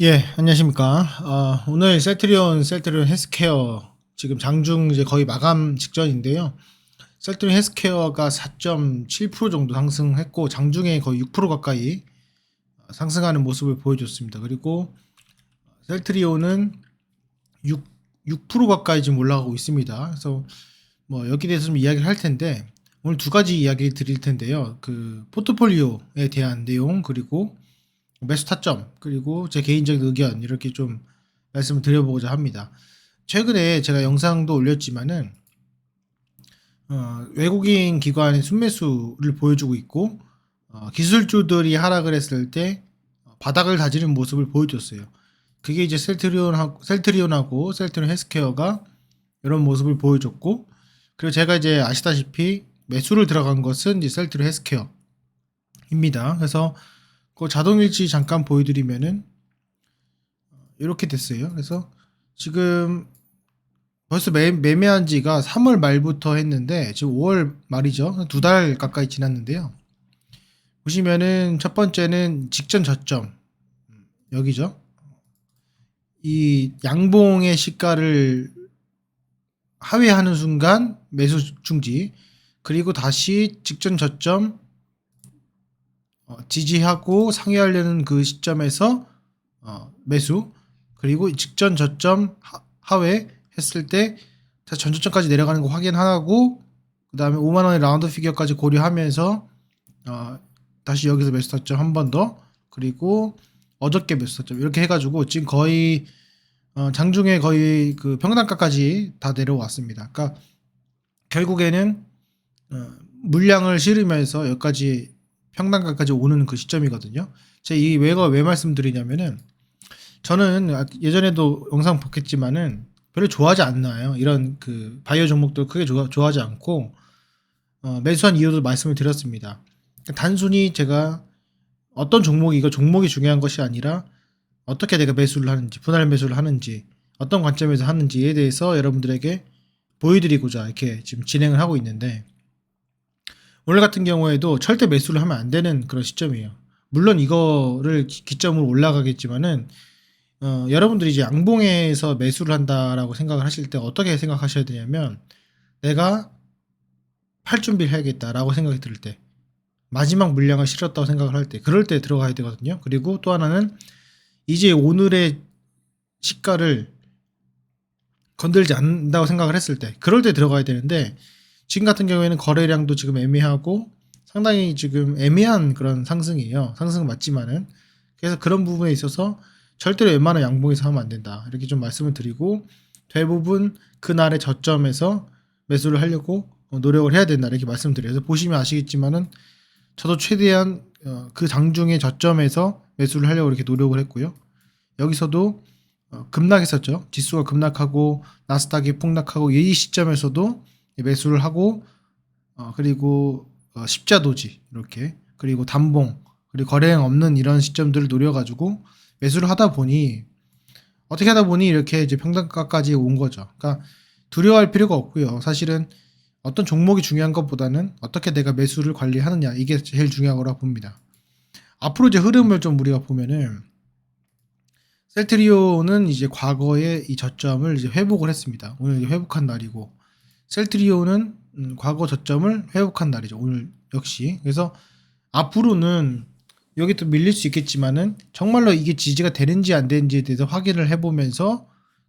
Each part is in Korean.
예, 안녕하십니까. 오늘 셀트리온 헬스케어 지금 장중 이제 거의 마감 직전인데요. 셀트리온 헬스케어가 4.7% 정도 상승했고 장중에 거의 6% 가까이 상승하는 모습을 보여줬습니다. 그리고 셀트리온은 6% 가까이 지금 올라가고 있습니다. 그래서 뭐 여기에 대해서 좀 이야기를 할 텐데 오늘 두 가지 이야기 드릴 텐데요. 그 포트폴리오에 대한 내용 그리고 매수 타점 그리고 제 개인적인 의견 이렇게 좀 말씀을 드려보고자 합니다. 최근에 제가 영상도 올렸지만은 외국인 기관의 순매수를 보여주고 있고 기술주들이 하락을 했을 때 바닥을 다지는 모습을 보여줬어요. 그게 이제 셀트리온하고 셀트리온 헬스케어가 이런 모습을 보여줬고 그리고 제가 이제 아시다시피 매수를 들어간 것은 이제 셀트리온 헬스케어입니다. 그래서 그 자동일치 잠깐 보여드리면은 이렇게 됐어요. 그래서 지금 벌써 매매한 지가 3월 말부터 했는데 지금 5월 말이죠. 2달 가까이 지났는데요. 보시면은 첫 번째는 직전 저점 여기죠. 이 양봉의 시가를 하회하는 순간 매수 중지 그리고 다시 직전 저점 지지하고 상회하려는 그 시점에서 매수 그리고 직전 저점 하회 했을 때 다시 전 저점까지 내려가는 거 확인하고 그 다음에 5만원의 라운드 피겨까지 고려하면서 다시 여기서 매수 타점 한 번 더 그리고 어저께 매수 타점 이렇게 해가지고 지금 거의 장중에 거의 그 평단가까지 다 내려왔습니다. 그러니까 결국에는 물량을 실으면서 여기까지 평단가까지 오는 그 시점이거든요. 제가 이 왜 말씀드리냐면은 저는 예전에도 영상 봤겠지만은 별로 좋아하지 않나요. 이런 그 바이오 종목들 크게 좋아하지 않고 매수한 이유도 말씀을 드렸습니다. 단순히 제가 어떤 종목이 이거 종목이 중요한 것이 아니라 어떻게 내가 매수를 하는지 분할 매수를 하는지 어떤 관점에서 하는지에 대해서 여러분들에게 보여드리고자 이렇게 지금 진행을 하고 있는데 오늘 같은 경우에도 절대 매수를 하면 안 되는 그런 시점이에요. 물론 이거를 기점으로 올라가겠지만은 여러분들이 이제 양봉에서 매수를 한다라고 생각을 하실 때 어떻게 생각하셔야 되냐면 내가 팔 준비를 해야겠다라고 생각이 들 때 마지막 물량을 실었다고 생각을 할 때 그럴 때 들어가야 되거든요. 그리고 또 하나는 이제 오늘의 시가를 건들지 않는다고 생각을 했을 때 그럴 때 들어가야 되는데 지금 같은 경우에는 거래량도 지금 애매하고 상당히 지금 애매한 그런 상승이에요. 상승은 맞지만은 그래서 그런 부분에 있어서 절대로 웬만한 양봉에서 하면 안 된다. 이렇게 좀 말씀을 드리고 대부분 그날의 저점에서 매수를 하려고 노력을 해야 된다. 이렇게 말씀드려요. 그래서 보시면 아시겠지만은 저도 최대한 그 장중의 저점에서 매수를 하려고 이렇게 노력을 했고요. 여기서도 급락했었죠. 지수가 급락하고 나스닥이 폭락하고 이 시점에서도 매수를 하고 그리고 십자도지 이렇게 그리고 단봉 그리고 거래량 없는 이런 시점들을 노려가지고 매수를 하다 보니 어떻게 하다 보니 이렇게 이제 평단가까지 온 거죠. 그러니까 두려워할 필요가 없고요. 사실은 어떤 종목이 중요한 것보다는 어떻게 내가 매수를 관리하느냐 이게 제일 중요한 거라고 봅니다. 앞으로 이제 흐름을 좀 우리가 보면은 셀트리온은 이제 과거의 이 저점을 이제 회복을 했습니다. 오늘 이제 회복한 날이고 셀트리온은 과거 저점을 회복한 날이죠. 오늘 역시. 그래서 앞으로는 여기 또 밀릴 수 있겠지만은 정말로 이게 지지가 되는지 안 되는지에 대해서 확인을 해보면서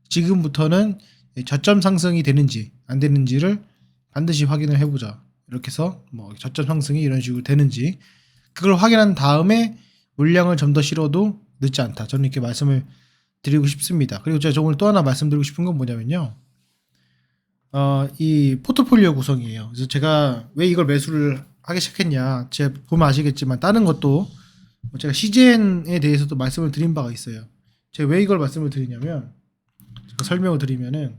지금부터는 저점 상승이 되는지 안 되는지를 반드시 확인을 해보자. 이렇게 해서 뭐 저점 상승이 이런 식으로 되는지 그걸 확인한 다음에 물량을 좀 더 실어도 늦지 않다. 저는 이렇게 말씀을 드리고 싶습니다. 그리고 제가 오늘 또 하나 말씀드리고 싶은 건 뭐냐면요. 이 포트폴리오 구성이에요. 그래서 제가 왜 이걸 매수를 하기 시작했냐. 제가 보면 아시겠지만 다른 것도 제가 CGN에 대해서도 말씀을 드린 바가 있어요. 제가 왜 이걸 말씀을 드리냐면 제가 설명을 드리면은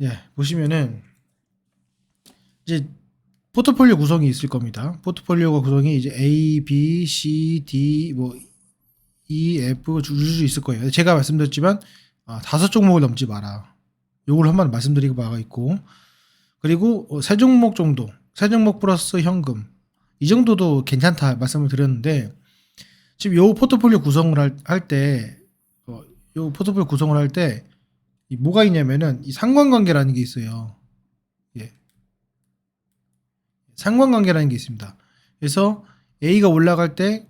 예, 보시면은 이제 포트폴리오 구성이 있을 겁니다. 포트폴리오가 구성이 이제 A, B, C, D 뭐 E, F 줄줄 있을 거예요. 제가 말씀드렸지만 5종목을 넘지 마라. 요걸 한번 말씀드리고 바가 있고 그리고 3종목 정도 3종목 플러스 현금 이 정도도 괜찮다 말씀을 드렸는데 지금 요 포트폴리오 구성을 할 때, 요 포트폴리오 구성을 할 때, 뭐가 있냐면은, 이 상관관계라는 게 있어요. 예. 상관관계라는 게 있습니다. 그래서 A가 올라갈 때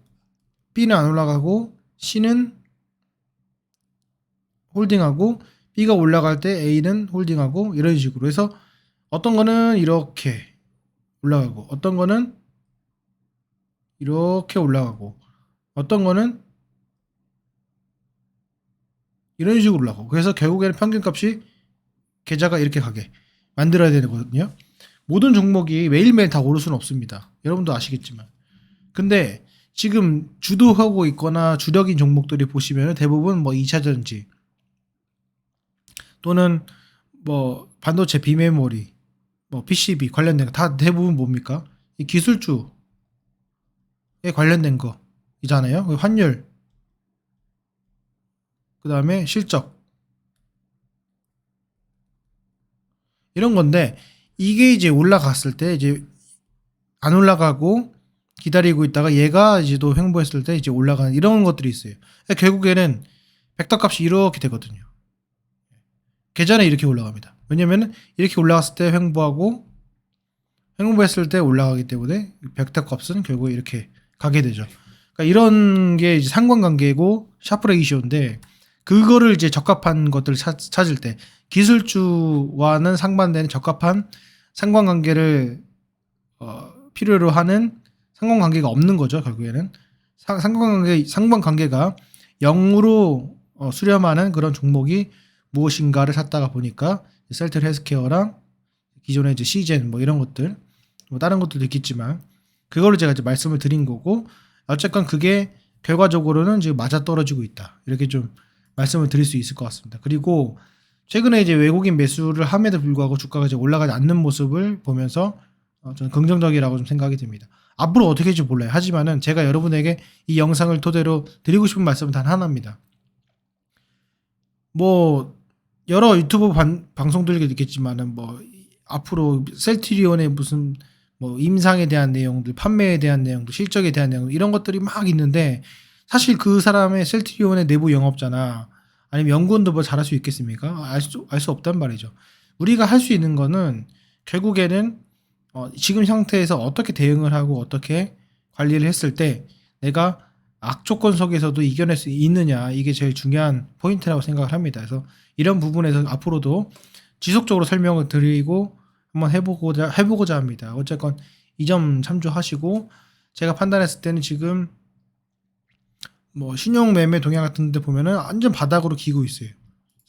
B는 안 올라가고 C는 홀딩하고 B가 올라갈 때 A는 홀딩하고 이런 식으로 해서 어떤 거는 이렇게 올라가고 어떤 거는 이렇게 올라가고 어떤 거는 이런 식으로 올라가고 그래서 결국에는 평균값이 계좌가 이렇게 가게 만들어야 되거든요. 모든 종목이 매일매일 다 오를 수는 없습니다. 여러분도 아시겠지만. 근데 지금 주도하고 있거나 주력인 종목들이 보시면 대부분 뭐 2차전지 또는 뭐 반도체 비메모리 뭐 PCB 관련된 거 다 대부분 뭡니까? 이 기술주에 관련된 거이잖아요. 환율, 그 다음에 실적 이런 건데 이게 이제 올라갔을 때 이제 안 올라가고 기다리고 있다가 얘가 이제 또 횡보했을 때 이제 올라가는 이런 것들이 있어요. 결국에는 벡터 값이 이렇게 되거든요. 계좌는 이렇게 올라갑니다. 왜냐면은 이렇게 올라갔을 때 횡보했을 때 올라가기 때문에 벡터 값은 결국에 이렇게 가게 되죠. 그러니까 이런 게 이제 상관관계고 샤프 레이시오인데 그거를 이제 적합한 것들을 찾을 때 기술주와는 상반되는 적합한 상관관계를 필요로 하는 상관관계가 없는 거죠. 결국에는 상관관계가 0으로 수렴하는 그런 종목이 무엇인가를 찾다가 보니까 셀트 헬스케어랑 기존의 이제 시젠 뭐 이런 것들 뭐 다른 것들도 있겠지만 그거를 제가 이제 말씀을 드린 거고 어쨌건 그게 결과적으로는 지금 맞아 떨어지고 있다 이렇게 좀 말씀을 드릴 수 있을 것 같습니다. 그리고 최근에 이제 외국인 매수를 함에도 불구하고 주가가 이제 올라가지 않는 모습을 보면서 저는 긍정적이라고 좀 생각이 듭니다. 앞으로 어떻게 될지 몰라요. 하지만은 제가 여러분에게 이 영상을 토대로 드리고 싶은 말씀은 단 하나입니다. 뭐 여러 유튜브 방송들이 있겠지만은 뭐 앞으로 셀트리온의 무슨 뭐 임상에 대한 내용들, 판매에 대한 내용들, 실적에 대한 내용 이런 것들이 막 있는데 사실 그 사람의 셀트리온의 내부 영업자나 아니면 연구원도 뭐 잘할 수 있겠습니까? 알 수 없단 말이죠. 우리가 할 수 있는 거는 결국에는 지금 상태에서 어떻게 대응을 하고 어떻게 관리를 했을 때 내가 악조건 속에서도 이겨낼 수 있느냐 이게 제일 중요한 포인트라고 생각을 합니다. 그래서 이런 부분에서 앞으로도 지속적으로 설명을 드리고 한번 해보고자 합니다. 어쨌건 이 점 참조하시고 제가 판단했을 때는 지금 뭐 신용 매매 동향 같은 데 보면은 완전 바닥으로 기고 있어요.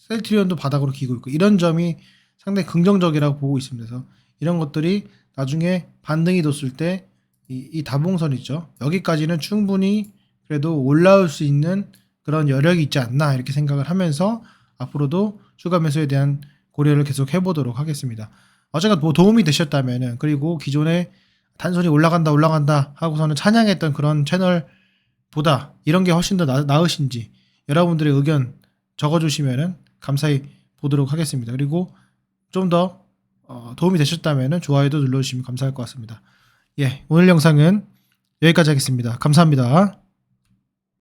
셀트리온도 바닥으로 기고 있고 이런 점이 상당히 긍정적이라고 보고 있습니다. 그래서 이런 것들이 나중에 반등이 뒀을 때 이 다봉선 있죠. 여기까지는 충분히 그래도 올라올 수 있는 그런 여력이 있지 않나 이렇게 생각을 하면서 앞으로도 추가 매수에 대한 고려를 계속 해보도록 하겠습니다. 어쨌든 뭐 도움이 되셨다면은 그리고 기존에 단순히 올라간다 하고서는 찬양했던 그런 채널보다 이런 게 훨씬 더 나으신지 여러분들의 의견 적어주시면은 감사히 보도록 하겠습니다. 그리고 좀 더 도움이 되셨다면은 좋아요도 눌러주시면 감사할 것 같습니다. 예, 오늘 영상은 여기까지 하겠습니다. 감사합니다.